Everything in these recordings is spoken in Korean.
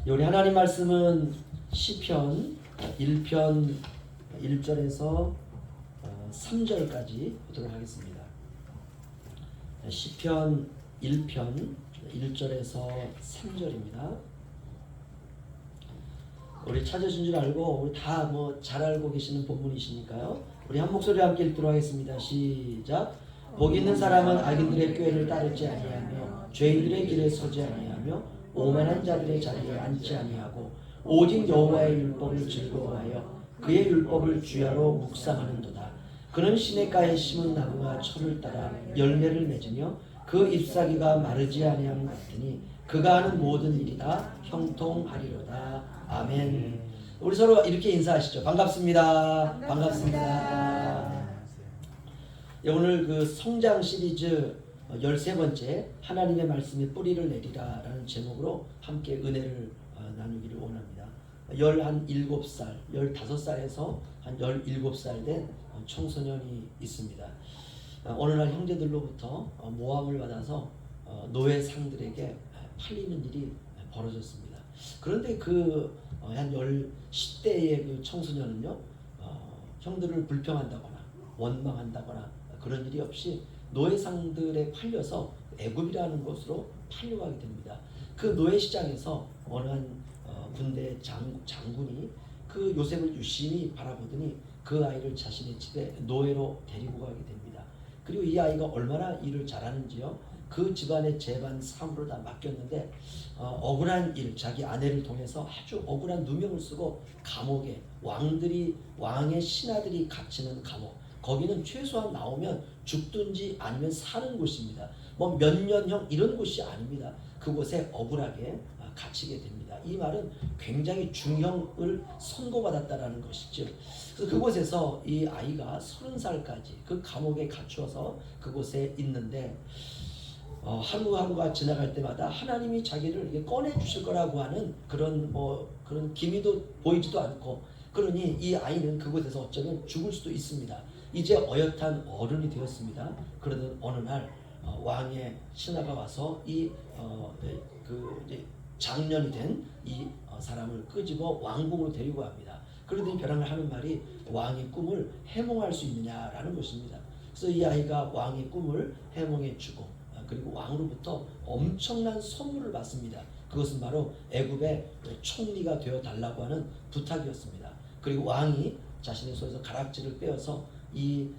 우리 하나님 말씀은 시편 1편 1절에서 3절까지 보도록 하겠습니다. 시편 1편 1절에서 3절입니다. 우리 찾으신 줄 알고 우리 다 잘 알고 계시는 본문이시니까요. 우리 한 목소리 함께 읽도록 하겠습니다. 시작. 복 있는 사람은 악인들의 꾀를 따르지 아니하며 죄인들의 길에 서지 아니하며 오만한 자들의 자리에 앉지 아니하고 오직 여호와의 율법을 즐거워하여 그의 율법을 주야로 묵상하는도다. 그는 시냇가에 심은 나무가 철을 따라 열매를 맺으며 그 잎사귀가 마르지 아니함 같으니 그가 하는 모든 일이 다 형통하리로다. 아멘. 우리 서로 이렇게 인사하시죠. 반갑습니다. 반갑습니다. 오늘 그 성장 시리즈 13번째 하나님의 말씀에 뿌리를 내리라 라는 제목으로 함께 은혜를 나누기를 원합니다. 17살, 15살에서 한 17살 된 청소년이 있습니다. 어느 날 형제들로부터 모함을 받아서 노예상들에게 팔리는 일이 벌어졌습니다. 그런데 한 10대의 그 청소년은요, 형들을 불평한다거나 원망한다거나 그런 일이 없이 노예상들에 팔려서 애굽이라는 곳으로 팔려가게 됩니다. 그 노예시장에서 어느 한 군대 장군이 그 요셉을 유심히 바라보더니 그 아이를 자신의 집에 노예로 데리고 가게 됩니다. 그리고 이 아이가 얼마나 일을 잘하는지요, 그 집안의 재반 사무를 다 맡겼는데 억울한 일, 자기 아내를 통해서 아주 억울한 누명을 쓰고 감옥에 왕의 신하들이 갇히는 감옥, 거기는 최소한 나오면 죽든지 아니면 사는 곳입니다. 몇 년형 이런 곳이 아닙니다. 그곳에 억울하게 갇히게 됩니다. 이 말은 굉장히 중형을 선고받았다라는 것이죠. 그래서 그곳에서 이 아이가 30살까지 그 감옥에 갇혀서 그곳에 있는데 하루하루가 지나갈 때마다 하나님이 자기를 이렇게 꺼내 주실 거라고 하는 그런 기미도 보이지도 않고, 그러니 이 아이는 그곳에서 어쩌면 죽을 수도 있습니다. 이제 어엿한 어른이 되었습니다. 그러던 어느 날 왕의 신하가 와서 이제 장년이 된 이 사람을 끄집어 왕궁으로 데리고 갑니다. 그러더니 벼랑을 하는 말이 왕의 꿈을 해몽할 수 있느냐라는 것입니다. 그래서 이 아이가 왕의 꿈을 해몽해 주고, 그리고 왕으로부터 엄청난 선물을 받습니다. 그것은 바로 애굽의 총리가 되어 달라고 하는 부탁이었습니다. 그리고 왕이 자신의 손에서 가락지를 빼어서 이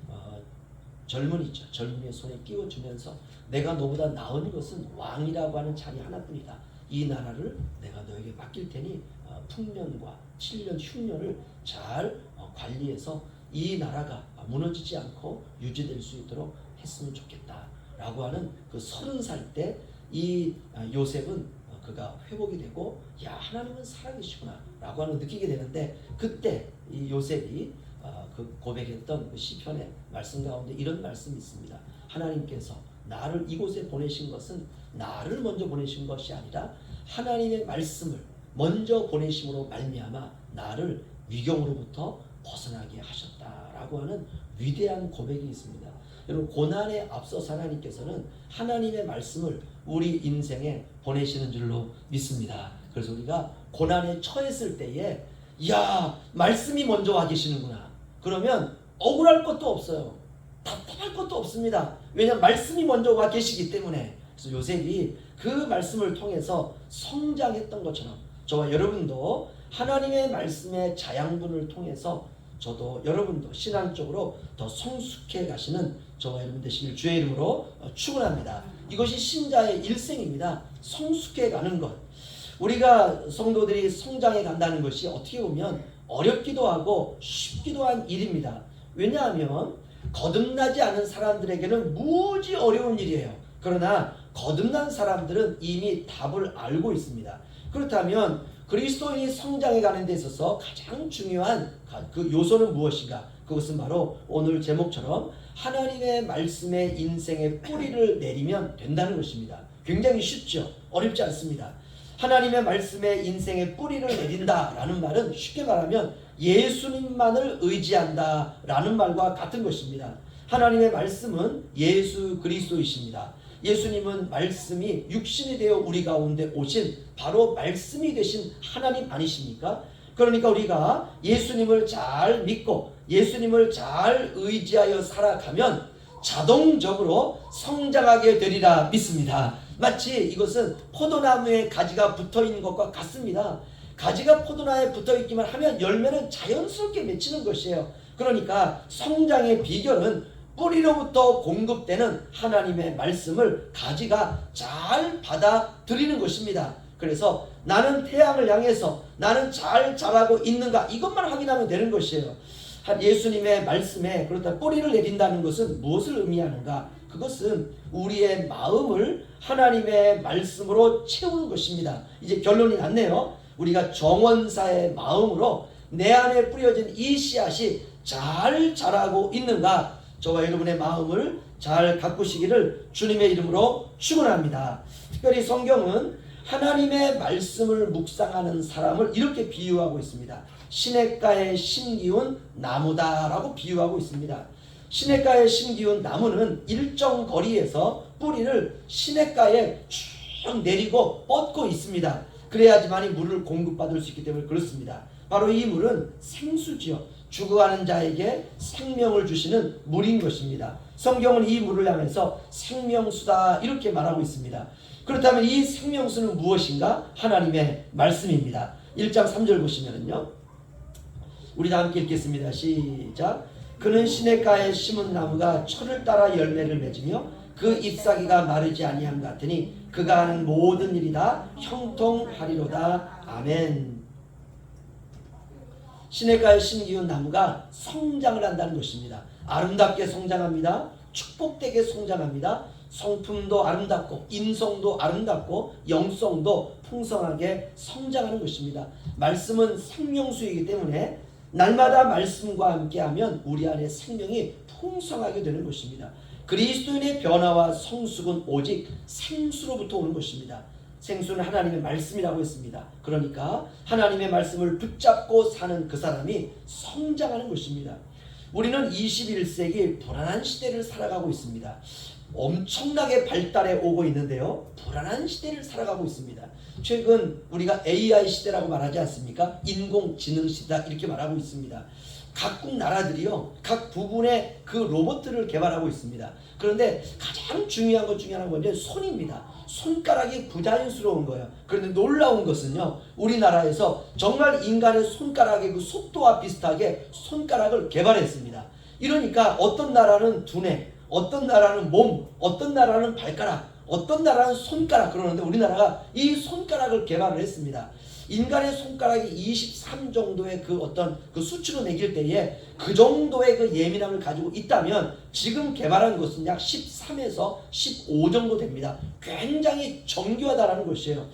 젊은이의 손에 끼워주면서 내가 너보다 나은 것은 왕이라고 하는 자리 하나뿐이다. 이 나라를 내가 너에게 맡길 테니 풍년과 7년 흉년을 잘 관리해서 이 나라가 무너지지 않고 유지될 수 있도록 했으면 좋겠다 라고 하는 그 30살 때 이 요셉은 그가 회복이 되고, 야, 하나님은 살아계시구나 라고 하는 느끼게 되는데, 그때 이 요셉이 그 고백했던 그 시편의 말씀 가운데 이런 말씀이 있습니다. 하나님께서 나를 이곳에 보내신 것은 나를 먼저 보내신 것이 아니라 하나님의 말씀을 먼저 보내심으로 말미암아 나를 위경으로부터 벗어나게 하셨다라고 하는 위대한 고백이 있습니다. 여러분, 고난에 앞서서 하나님께서는 하나님의 말씀을 우리 인생에 보내시는 줄로 믿습니다. 그래서 우리가 고난에 처했을 때에 야, 말씀이 먼저 와 계시는구나. 그러면 억울할 것도 없어요. 답답할 것도 없습니다. 왜냐하면 말씀이 먼저 와 계시기 때문에. 그래서 요셉이 그 말씀을 통해서 성장했던 것처럼 저와 여러분도 하나님의 말씀의 자양분을 통해서 저도 여러분도 신앙적으로 더 성숙해 가시는 저와 여러분 되시길 주의 이름으로 축원합니다. 이것이 신자의 일생입니다. 성숙해 가는 것. 우리가 성도들이 성장해 간다는 것이 어떻게 보면 어렵기도 하고 쉽기도 한 일입니다. 왜냐하면 거듭나지 않은 사람들에게는 무지 어려운 일이에요. 그러나 거듭난 사람들은 이미 답을 알고 있습니다. 그렇다면 그리스도인이 성장해 가는 데 있어서 가장 중요한 그 요소는 무엇인가? 그것은 바로 오늘 제목처럼 하나님의 말씀에 인생의 뿌리를 내리면 된다는 것입니다. 굉장히 쉽죠? 어렵지 않습니다. 하나님의 말씀에 인생의 뿌리를 내린다라는 말은 쉽게 말하면 예수님만을 의지한다라는 말과 같은 것입니다. 하나님의 말씀은 예수 그리스도이십니다. 예수님은 말씀이 육신이 되어 우리 가운데 오신 바로 말씀이 되신 하나님 아니십니까? 그러니까 우리가 예수님을 잘 믿고 예수님을 잘 의지하여 살아가면 자동적으로 성장하게 되리라 믿습니다. 마치 이것은 포도나무에 가지가 붙어있는 것과 같습니다. 가지가 포도나무에 붙어있기만 하면 열매는 자연스럽게 맺히는 것이에요. 그러니까 성장의 비결은 뿌리로부터 공급되는 하나님의 말씀을 가지가 잘 받아들이는 것입니다. 그래서 나는 태양을 향해서 나는 잘 자라고 있는가 이것만 확인하면 되는 것이에요. 예수님의 말씀에 그렇다 뿌리를 내린다는 것은 무엇을 의미하는가? 그것은 우리의 마음을 하나님의 말씀으로 채우는 것입니다. 이제 결론이 났네요. 우리가 정원사의 마음으로 내 안에 뿌려진 이 씨앗이 잘 자라고 있는가? 저와 여러분의 마음을 잘 가꾸시기를 주님의 이름으로 축원합니다. 특별히 성경은 하나님의 말씀을 묵상하는 사람을 이렇게 비유하고 있습니다. 시냇가에 심기운 나무다라고 비유하고 있습니다. 시냇가에 심기운 나무는 일정 거리에서 뿌리를 시냇가에 쭉 내리고 뻗고 있습니다. 그래야지만 물을 공급받을 수 있기 때문에 그렇습니다. 바로 이 물은 생수지요. 죽어가는 자에게 생명을 주시는 물인 것입니다. 성경은 이 물을 향해서 생명수다 이렇게 말하고 있습니다. 그렇다면 이 생명수는 무엇인가? 하나님의 말씀입니다. 1장 3절 보시면요. 우리 다 함께 읽겠습니다. 시작. 그는 시냇가에 심은 나무가 철을 따라 열매를 맺으며 그 잎사귀가 마르지 아니함 같으니 그가 하는 모든 일이 다 형통하리로다. 아멘. 시냇가에 심기운 나무가 성장을 한다는 것입니다. 아름답게 성장합니다. 축복되게 성장합니다. 성품도 아름답고 인성도 아름답고 영성도 풍성하게 성장하는 것입니다. 말씀은 생명수이기 때문에 날마다 말씀과 함께하면 우리 안에 생명이 풍성하게 되는 것입니다. 그리스도인의 변화와 성숙은 오직 생수로부터 오는 것입니다. 생수는 하나님의 말씀이라고 했습니다. 그러니까 하나님의 말씀을 붙잡고 사는 그 사람이 성장하는 것입니다. 우리는 21세기 불안한 시대를 살아가고 있습니다. 엄청나게 발달해 오고 있는데요. 불안한 시대를 살아가고 있습니다. 최근 우리가 AI 시대라고 말하지 않습니까? 인공지능 시대다 이렇게 말하고 있습니다. 각국 나라들이요, 각 부분의 그 로봇들을 개발하고 있습니다. 그런데 가장 중요한 것 중에 하나가 뭐냐면 손입니다. 손가락이 부자연스러운 거예요. 그런데 놀라운 것은요, 우리나라에서 정말 인간의 손가락의 그 속도와 비슷하게 손가락을 개발했습니다. 이러니까 어떤 나라는 두뇌, 어떤 나라는 몸, 어떤 나라는 발가락, 어떤 나라는 손가락 그러는데 우리나라가 이 손가락을 개발을 했습니다. 인간의 손가락이 23 정도의 그 어떤 그 수치로 매길 때에 그 정도의 그 예민함을 가지고 있다면 지금 개발한 것은 약 13에서 15 정도 됩니다. 굉장히 정교하다라는 것이에요.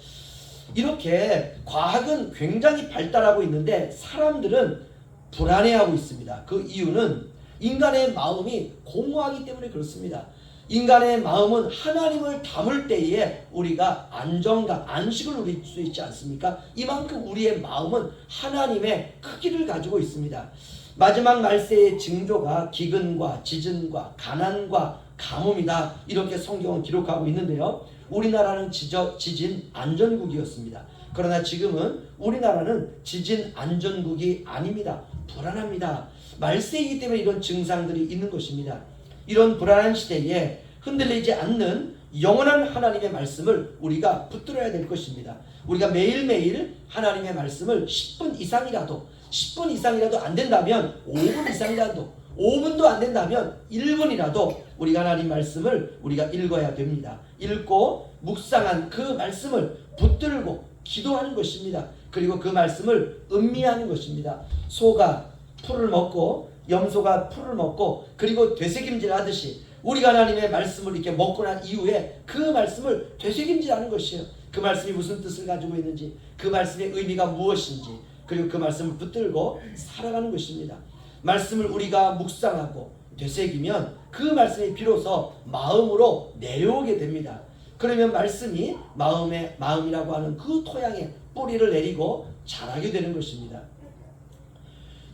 이렇게 과학은 굉장히 발달하고 있는데 사람들은 불안해하고 있습니다. 그 이유는 인간의 마음이 공허하기 때문에 그렇습니다. 인간의 마음은 하나님을 담을 때에 우리가 안정감, 안식을 누릴 수 있지 않습니까? 이만큼 우리의 마음은 하나님의 크기를 가지고 있습니다. 마지막 말세의 징조가 기근과 지진과 가난과 가뭄이다 이렇게 성경은 기록하고 있는데요. 우리나라는 지진 안전국이었습니다. 그러나 지금은 우리나라는 지진 안전국이 아닙니다. 불안합니다. 말세이기 때문에 이런 증상들이 있는 것입니다. 이런 불안한 시대에 흔들리지 않는 영원한 하나님의 말씀을 우리가 붙들어야 될 것입니다. 우리가 매일매일 하나님의 말씀을 10분 이상이라도 안 된다면 5분 이상이라도 5분도 안 된다면 1분이라도 우리가 하나님 말씀을 우리가 읽어야 됩니다. 읽고 묵상한 그 말씀을 붙들고 기도하는 것입니다. 그리고 그 말씀을 음미하는 것입니다. 소가 풀을 먹고 염소가 풀을 먹고 그리고 되새김질 하듯이 우리가 하나님의 말씀을 이렇게 먹고 난 이후에 그 말씀을 되새김질하는 것이에요. 그 말씀이 무슨 뜻을 가지고 있는지, 그 말씀의 의미가 무엇인지, 그리고 그 말씀을 붙들고 살아가는 것입니다. 말씀을 우리가 묵상하고 되새기면 그 말씀이 비로소 마음으로 내려오게 됩니다. 그러면 말씀이 마음이라고 하는 그 토양에 뿌리를 내리고 자라게 되는 것입니다.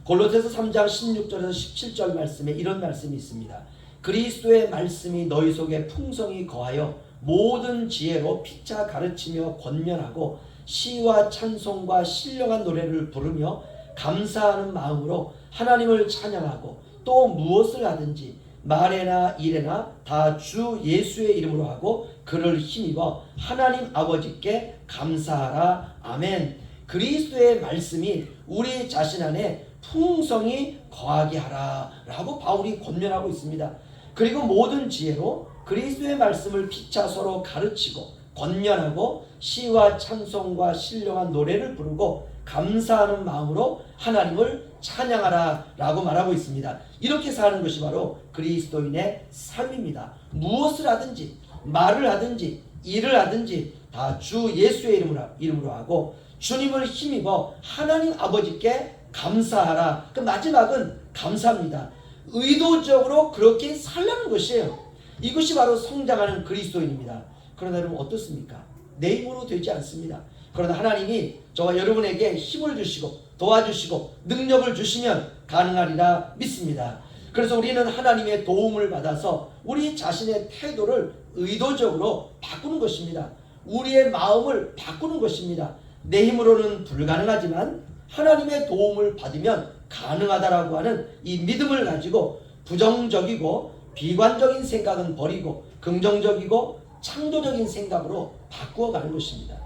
골로새서 3장 16절에서 17절 말씀에 이런 말씀이 있습니다. 그리스도의 말씀이 너희 속에 풍성히 거하여 모든 지혜로 피차 가르치며 권면하고 시와 찬송과 신령한 노래를 부르며 감사하는 마음으로 하나님을 찬양하고 또 무엇을 하든지 말에나 일에나 다 주 예수의 이름으로 하고 그를 힘입어 하나님 아버지께 감사하라. 아멘. 그리스도의 말씀이 우리 자신 안에 풍성히 거하게 하라 라고 바울이 권면하고 있습니다. 그리고 모든 지혜로 그리스도의 말씀을 피차 서로 가르치고 권면하고 시와 찬송과 신령한 노래를 부르고 감사하는 마음으로 하나님을 찬양하라 라고 말하고 있습니다. 이렇게 사는 것이 바로 그리스도인의 삶입니다. 무엇을 하든지 말을 하든지 일을 하든지 다 주 예수의 이름으로 하고 주님을 힘입어 하나님 아버지께 감사하라. 그 마지막은 감사합니다. 의도적으로 그렇게 살라는 것이에요. 이것이 바로 성장하는 그리스도인입니다. 그러나 여러분 어떻습니까? 내 힘으로 되지 않습니다. 그러나 하나님이 저와 여러분에게 힘을 주시고 도와주시고 능력을 주시면 가능하리라 믿습니다. 그래서 우리는 하나님의 도움을 받아서 우리 자신의 태도를 의도적으로 바꾸는 것입니다. 우리의 마음을 바꾸는 것입니다. 내 힘으로는 불가능하지만 하나님의 도움을 받으면 가능하다라고 하는 이 믿음을 가지고 부정적이고 비관적인 생각은 버리고 긍정적이고 창조적인 생각으로 바꾸어가는 것입니다.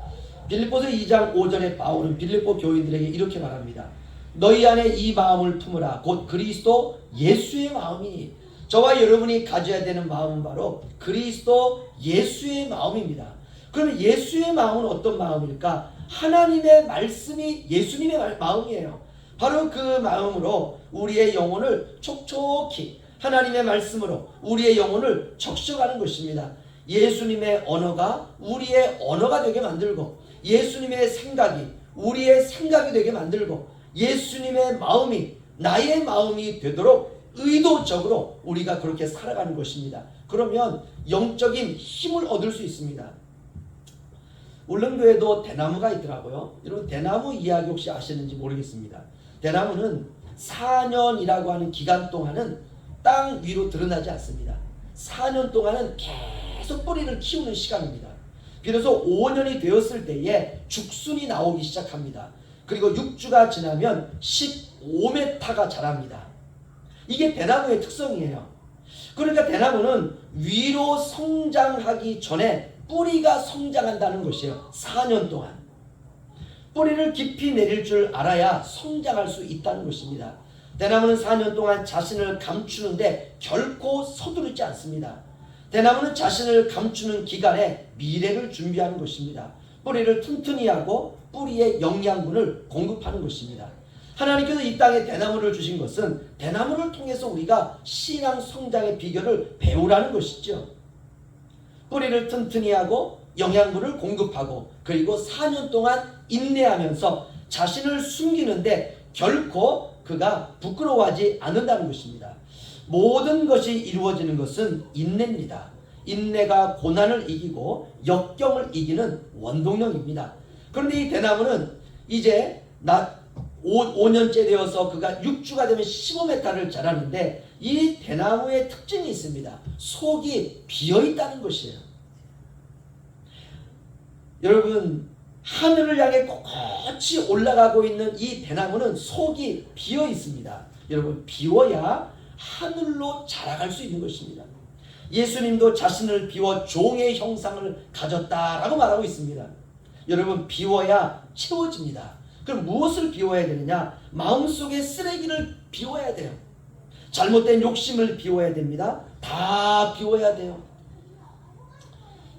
빌립보서 2장 5절에 바울은 빌립보 교인들에게 이렇게 말합니다. 너희 안에 이 마음을 품으라. 곧 그리스도 예수의 마음이니. 저와 여러분이 가져야 되는 마음은 바로 그리스도 예수의 마음입니다. 그러면 예수의 마음은 어떤 마음일까? 하나님의 말씀이 예수님의 마음이에요. 바로 그 마음으로 우리의 영혼을 촉촉히 하나님의 말씀으로 우리의 영혼을 적셔가는 것입니다. 예수님의 언어가 우리의 언어가 되게 만들고 예수님의 생각이 우리의 생각이 되게 만들고 예수님의 마음이 나의 마음이 되도록 의도적으로 우리가 그렇게 살아가는 것입니다. 그러면 영적인 힘을 얻을 수 있습니다. 울릉도에도 대나무가 있더라고요. 여러분 대나무 이야기 혹시 아시는지 모르겠습니다. 대나무는 4년이라고 하는 기간 동안은 땅 위로 드러나지 않습니다. 4년 동안은 계속 뿌리를 키우는 시간입니다. 그래서 5년이 되었을 때에 죽순이 나오기 시작합니다. 그리고 6주가 지나면 15m가 자랍니다. 이게 대나무의 특성이에요. 그러니까 대나무는 위로 성장하기 전에 뿌리가 성장한다는 것이에요. 4년 동안. 뿌리를 깊이 내릴 줄 알아야 성장할 수 있다는 것입니다. 대나무는 4년 동안 자신을 감추는데 결코 서두르지 않습니다. 대나무는 자신을 감추는 기간에 미래를 준비하는 것입니다. 뿌리를 튼튼히 하고 뿌리에 영양분을 공급하는 것입니다. 하나님께서 이 땅에 대나무를 주신 것은 대나무를 통해서 우리가 신앙 성장의 비결을 배우라는 것이죠. 뿌리를 튼튼히 하고 영양분을 공급하고 그리고 4년 동안 인내하면서 자신을 숨기는데 결코 그가 부끄러워하지 않는다는 것입니다. 모든 것이 이루어지는 것은 인내입니다. 인내가 고난을 이기고 역경을 이기는 원동력입니다. 그런데 이 대나무는 이제 5년째 되어서 그가 6주가 되면 15m를 자라는데 이 대나무의 특징이 있습니다. 속이 비어있다는 것이에요. 여러분 하늘을 향해 꼿꼿이 올라가고 있는 이 대나무는 속이 비어 있습니다. 여러분 비워야 하늘로 자라갈 수 있는 것입니다. 예수님도 자신을 비워 종의 형상을 가졌다라고 말하고 있습니다. 여러분 비워야 채워집니다. 그럼 무엇을 비워야 되느냐? 마음속의 쓰레기를 비워야 돼요. 잘못된 욕심을 비워야 됩니다. 다 비워야 돼요.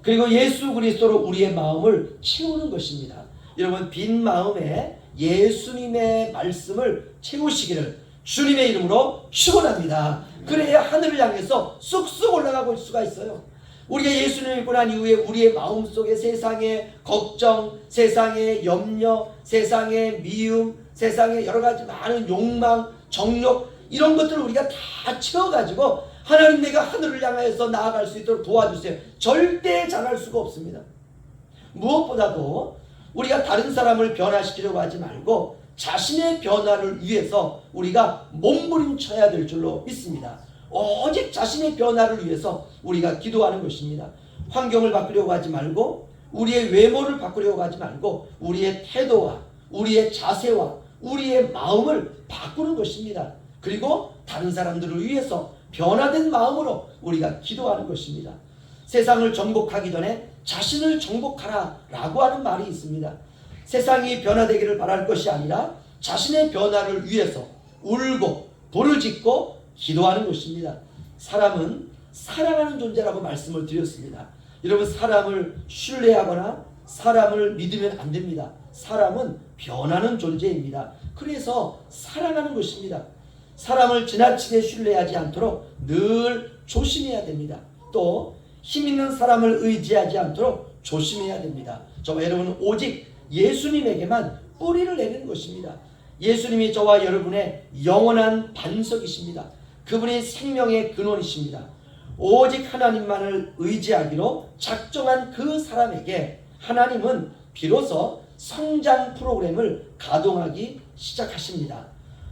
그리고 예수 그리스도로 우리의 마음을 채우는 것입니다. 여러분 빈 마음에 예수님의 말씀을 채우시기를 주님의 이름으로 축원합니다. 그래야 하늘을 향해서 쑥쑥 올라가볼 수가 있어요. 우리가 예수님을 믿고 난 이후에 우리의 마음속에 세상의 걱정, 세상의 염려, 세상의 미움, 세상의 여러 가지 많은 욕망, 정욕 이런 것들을 우리가 다 채워가지고 하나님 내가 하늘을 향해서 나아갈 수 있도록 도와주세요. 절대 잘할 수가 없습니다. 무엇보다도 우리가 다른 사람을 변화시키려고 하지 말고 자신의 변화를 위해서 우리가 몸부림쳐야 될 줄로 믿습니다. 오직 자신의 변화를 위해서 우리가 기도하는 것입니다. 환경을 바꾸려고 하지 말고, 우리의 외모를 바꾸려고 하지 말고, 우리의 태도와 우리의 자세와 우리의 마음을 바꾸는 것입니다. 그리고 다른 사람들을 위해서 변화된 마음으로 우리가 기도하는 것입니다. 세상을 정복하기 전에 자신을 정복하라 라고 하는 말이 있습니다. 세상이 변화되기를 바랄 것이 아니라 자신의 변화를 위해서 울고 부르짖고 기도하는 것입니다. 사람은 사랑하는 존재라고 말씀을 드렸습니다. 여러분, 사람을 신뢰하거나 사람을 믿으면 안 됩니다. 사람은 변하는 존재입니다. 그래서 사랑하는 것입니다. 사람을 지나치게 신뢰하지 않도록 늘 조심해야 됩니다. 또 힘 있는 사람을 의지하지 않도록 조심해야 됩니다. 저와 여러분은 오직 예수님에게만 뿌리를 내리는 것입니다. 예수님이 저와 여러분의 영원한 반석이십니다. 그분이 생명의 근원이십니다. 오직 하나님만을 의지하기로 작정한 그 사람에게 하나님은 비로소 성장 프로그램을 가동하기 시작하십니다.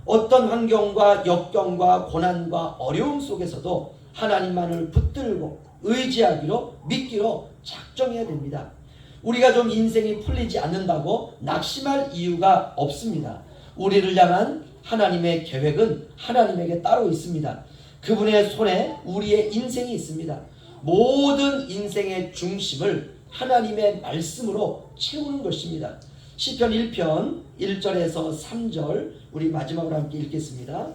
어떤 환경과 역경과 고난과 어려움 속에서도 하나님만을 붙들고 의지하기로 믿기로 작정해야 됩니다. 우리가 좀 인생이 풀리지 않는다고 낙심할 이유가 없습니다. 우리를 향한 하나님의 계획은 하나님에게 따로 있습니다. 그분의 손에 우리의 인생이 있습니다. 모든 인생의 중심을 하나님의 말씀으로 채우는 것입니다. 시편 1편 1절에서 3절 우리 마지막으로 함께 읽겠습니다.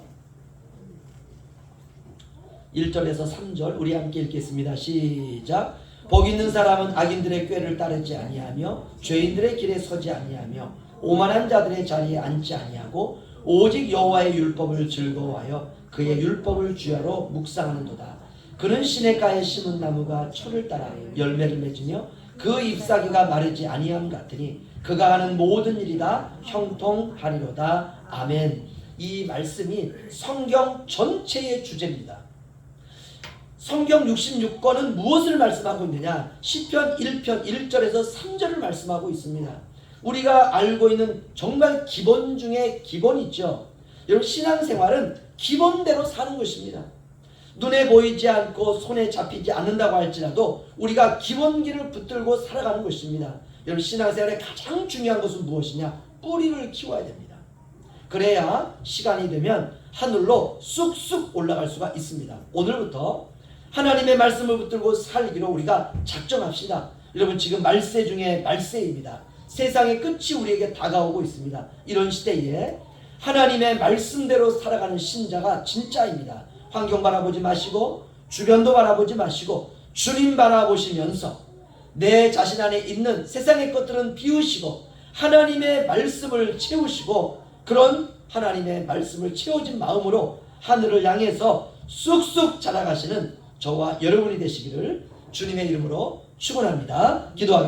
1절에서 3절 우리 함께 읽겠습니다. 시작. 복 있는 사람은 악인들의 꾀를 따르지 아니하며 죄인들의 길에 서지 아니하며 오만한 자들의 자리에 앉지 아니하고 오직 여호와의 율법을 즐거워하여 그의 율법을 주야로 묵상하는도다. 그는 시냇가에 심은 나무가 철을 따라 열매를 맺으며 그 잎사귀가 마르지 아니함 같으니 그가 하는 모든 일이 다 형통하리로다. 아멘. 이 말씀이 성경 전체의 주제입니다. 성경 66권은 무엇을 말씀하고 있느냐? 시편 1편 1절에서 3절을 말씀하고 있습니다. 우리가 알고 있는 정말 기본 중에 기본이죠. 여러분, 신앙생활은 기본대로 사는 것입니다. 눈에 보이지 않고 손에 잡히지 않는다고 할지라도 우리가 기본기를 붙들고 살아가는 것입니다. 여러분, 신앙생활의 가장 중요한 것은 무엇이냐? 뿌리를 키워야 됩니다. 그래야 시간이 되면 하늘로 쑥쑥 올라갈 수가 있습니다. 오늘부터 하나님의 말씀을 붙들고 살기로 우리가 작정합시다. 여러분, 지금 말세 중에 말세입니다. 세상의 끝이 우리에게 다가오고 있습니다. 이런 시대에 하나님의 말씀대로 살아가는 신자가 진짜입니다. 환경 바라보지 마시고 주변도 바라보지 마시고 주님 바라보시면서 내 자신 안에 있는 세상의 것들은 비우시고 하나님의 말씀을 채우시고, 그런 하나님의 말씀을 채워진 마음으로 하늘을 향해서 쑥쑥 자라가시는 저와 여러분이 되시기를 주님의 이름으로 축원합니다. 기도하겠습니다.